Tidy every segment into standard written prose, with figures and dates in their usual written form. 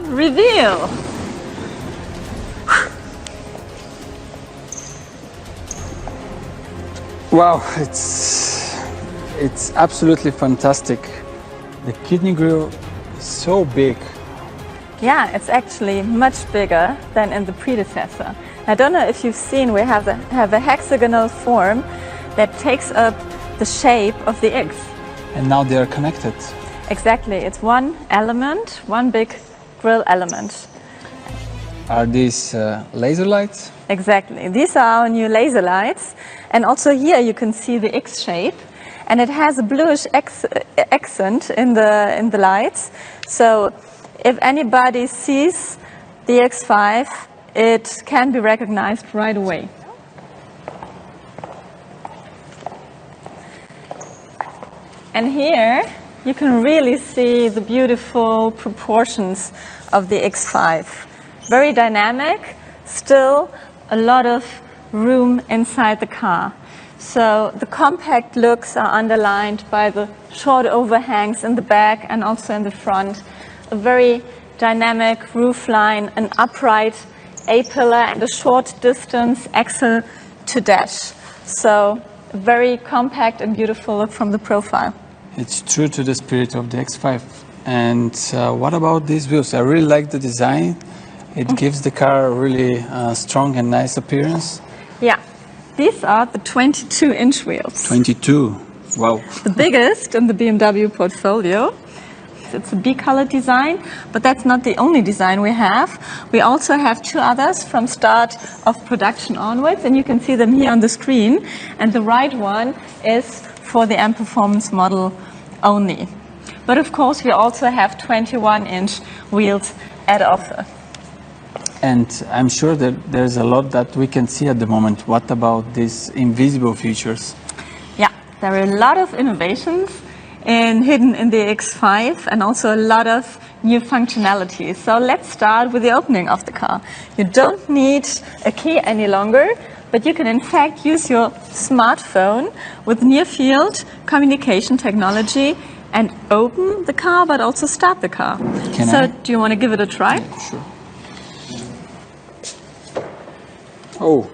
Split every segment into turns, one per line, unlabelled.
reveal.
Wow, it's absolutely fantastic. The kidney grille is so big.
Yeah, it's actually much bigger than in the predecessor. I don't know if you've seen, we have a hexagonal form that takes up the shape of the X.
And now they are connected.
Exactly, it's one element, one big grille element.
Are these laser lights?
Exactly, these are our new laser lights. And also here you can see the X shape. And it has a bluish accent in the lights. So if anybody sees the X5, it can be recognized right away. And here you can really see the beautiful proportions of the X5. Very dynamic, still a lot of room inside the car. So the compact looks are underlined by the short overhangs in the back and also in the front. A very dynamic roofline, an upright A-pillar and a short distance axle to dash. So a very compact and beautiful look from the profile.
It's true to the spirit of the X5. And what about these wheels? I really like the design. It gives the car a really strong and nice appearance.
Yeah, these are the 22-inch wheels.
22, wow.
The biggest in the BMW portfolio. It's a B-color design, but that's not the only design we have. We also have two others from start of production onwards, and you can see them here on the screen. And the right one is for the M Performance model only. But of course, we also have 21-inch wheels at offer.
And I'm sure that there's a lot that we can see at the moment. What about these invisible features?
Yeah, there are a lot of innovations hidden in the X5 and also a lot of new functionalities. So let's start with the opening of the car. You don't need a key any longer, but you can in fact use your smartphone with near-field communication technology and open the car, but also start the car. Do you want to give it a try?
Yeah, sure. Oh.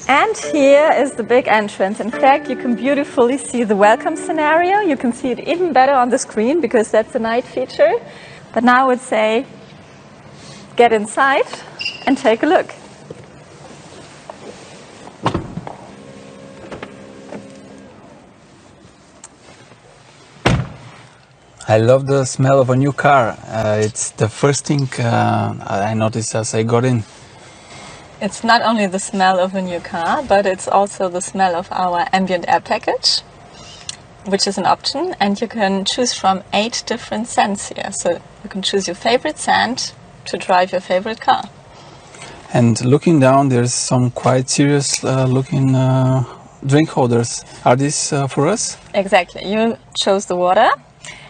And here is the big entrance. In fact, you can beautifully see the welcome scenario. You can see it even better on the screen because that's a night feature. But now I would say, get inside and take a look.
I love the smell of a new car. It's the first thing I noticed as I got in.
It's not only the smell of a new car, but it's also the smell of our ambient air package, which is an option, and you can choose from 8 different scents here. So you can choose your favorite scent to drive your favorite car.
And looking down, there's some quite serious looking drink holders. Are these for us?
Exactly. You chose the water,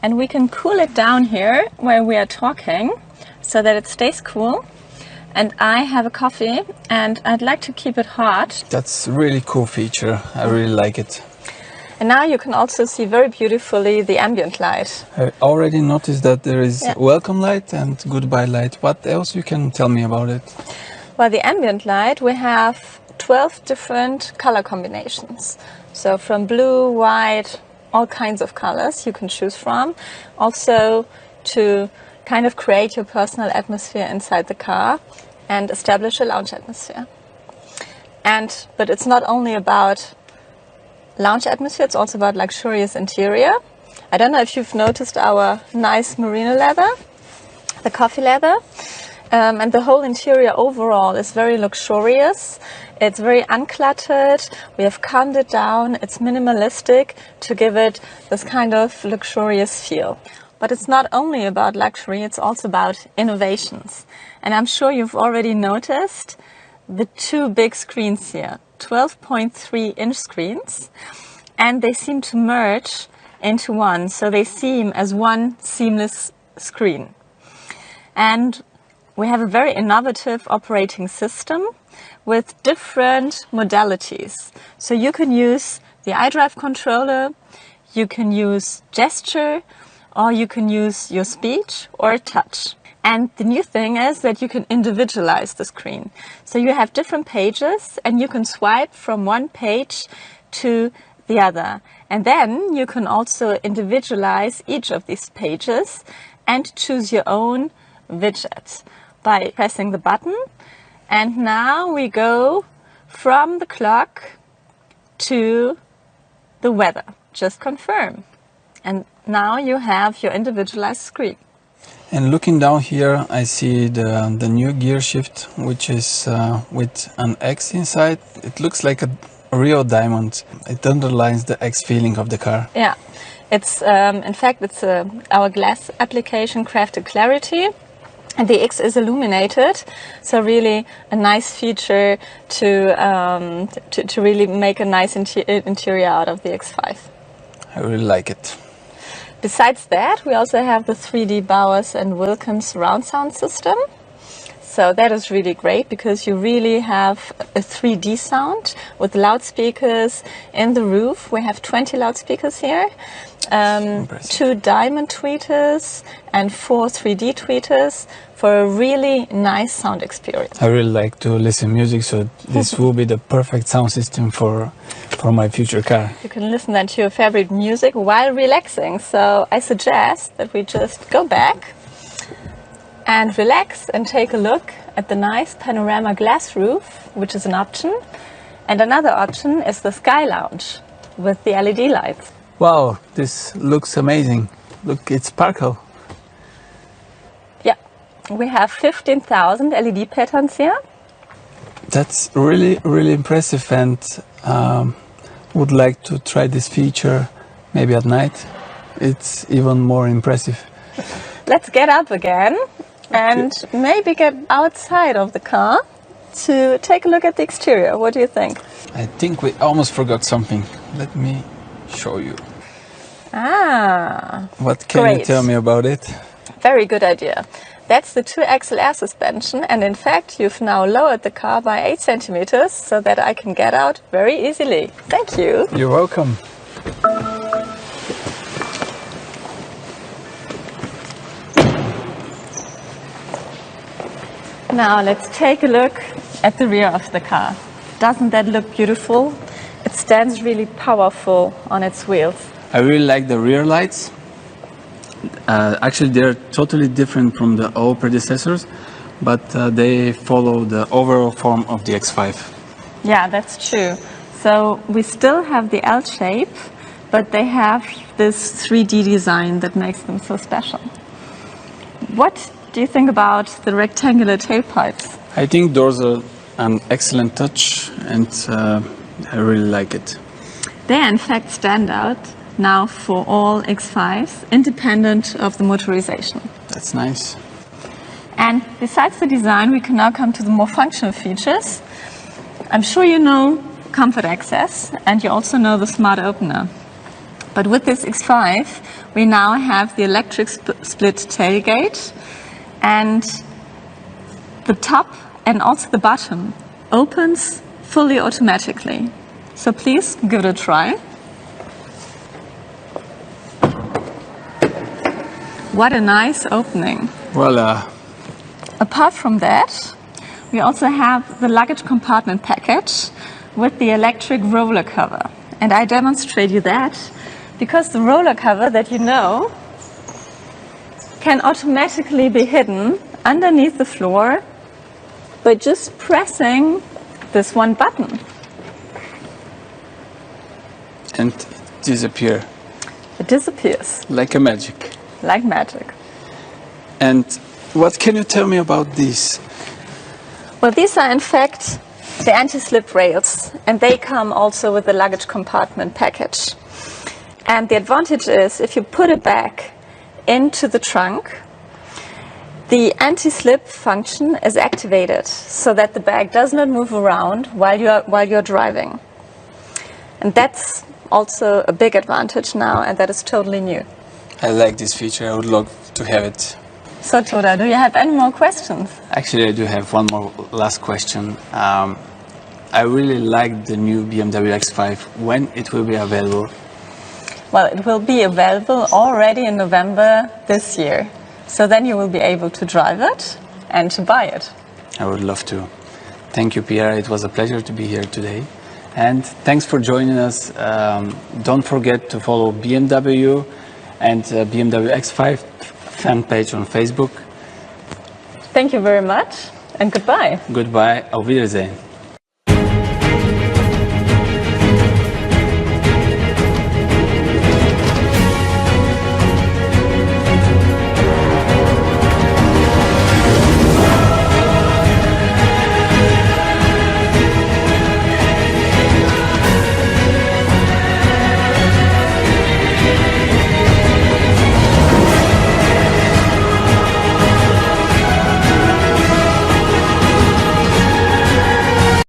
and we can cool it down here where we are talking so that it stays cool. And I have a coffee, and I'd like to keep it hot.
That's a really cool feature. I really like it.
And now you can also see very beautifully the ambient light.
I already noticed that there is welcome light and goodbye light. What else you can tell me about it?
Well, the ambient light, we have 12 different color combinations. So from blue, white, all kinds of colors you can choose from. Also to kind of create your personal atmosphere inside the car and establish a lounge atmosphere. But it's not only about lounge atmosphere, it's also about luxurious interior. I don't know if you've noticed our nice merino leather, the coffee leather, and the whole interior overall is very luxurious. It's very uncluttered. We have calmed it down. It's minimalistic to give it this kind of luxurious feel. But it's not only about luxury, it's also about innovations. And I'm sure you've already noticed the 2 big screens here, 12.3-inch screens, and they seem to merge into one. So they seem as one seamless screen. And we have a very innovative operating system with different modalities. So you can use the iDrive controller, you can use gesture, or you can use your speech or touch. And the new thing is that you can individualize the screen. So you have different pages and you can swipe from one page to the other. And then you can also individualize each of these pages and choose your own widget by pressing the button. And now we go from the clock to the weather. Just confirm. And now you have your individualized screen.
And looking down here, I see the new gear shift, which is with an X inside. It looks like a real diamond. It underlines the X feeling of the car.
Yeah, it's in fact it's our glass application crafted clarity, and the X is illuminated. So really a nice feature to really make a nice interior out of the X5.
I really like it.
Besides that, we also have the 3D Bowers and Wilkins surround sound system. So that is really great because you really have a 3D sound with loudspeakers in the roof. We have 20 loudspeakers here, 2 diamond tweeters and 4 3D tweeters for a really nice sound experience.
I really like to listen music, so this will be the perfect sound system for my future car.
You can listen then to your favorite music while relaxing. So I suggest that we just go back and relax and take a look at the nice panorama glass roof, which is an option. And another option is the Sky Lounge with the LED lights.
Wow, this looks amazing. Look, it's sparkle.
Yeah, we have 15,000 LED patterns here.
That's really, really impressive, and would like to try this feature maybe at night. It's even more impressive.
Let's get up again and maybe get outside of the car to take a look at the exterior. What do you think?
I think we almost forgot something. Let me show you.
Ah,
what can
great.
you tell me about it?
Very good idea. That's the 2-axle air suspension, and in fact you've now lowered the car by 8 centimeters so that I can get out very easily. Thank you.
You're welcome.
Now let's take a look at the rear of the car. Doesn't that look beautiful? It stands really powerful on its wheels.
I really like the rear lights. Actually, they're totally different from the old predecessors, but they follow the overall form of the X5.
Yeah, that's true. So we still have the L shape, but they have this 3D design that makes them so special. What do you think about the rectangular tailpipes?
I think those are an excellent touch, and I really like it.
They in fact stand out now for all X5s, independent of the motorization.
That's nice.
And besides the design, we can now come to the more functional features. I'm sure you know comfort access, and you also know the smart opener. But with this X5, we now have the electric split tailgate, and the top and also the bottom opens fully automatically. So please give it a try. What a nice opening.
Voila.
Apart from that, we also have the luggage compartment package with the electric roller cover. And I demonstrate you that because the roller cover that you know can automatically be hidden underneath the floor by just pressing this one button.
And disappear.
It disappears.
Like a magic.
Like magic.
And what can you tell me about these?
Well, these are in fact the anti-slip rails, and they come also with the luggage compartment package. And the advantage is if you put it back into the trunk, the anti-slip function is activated so that the bag does not move around while you're driving. And that's also a big advantage now, and that is totally new.
I like this feature. I would love to have it.
So Toda, do you have any more questions?
Actually, I do have one more last question. I really like the new BMW X5. When it will be available?
Well, it will be available already in November this year. So then you will be able to drive it and to buy it.
I would love to. Thank you, Pierre. It was a pleasure to be here today. And thanks for joining us. Don't forget to follow BMW and BMW X5 fan page on Facebook.
Thank you very much and goodbye.
Goodbye. Auf Wiedersehen.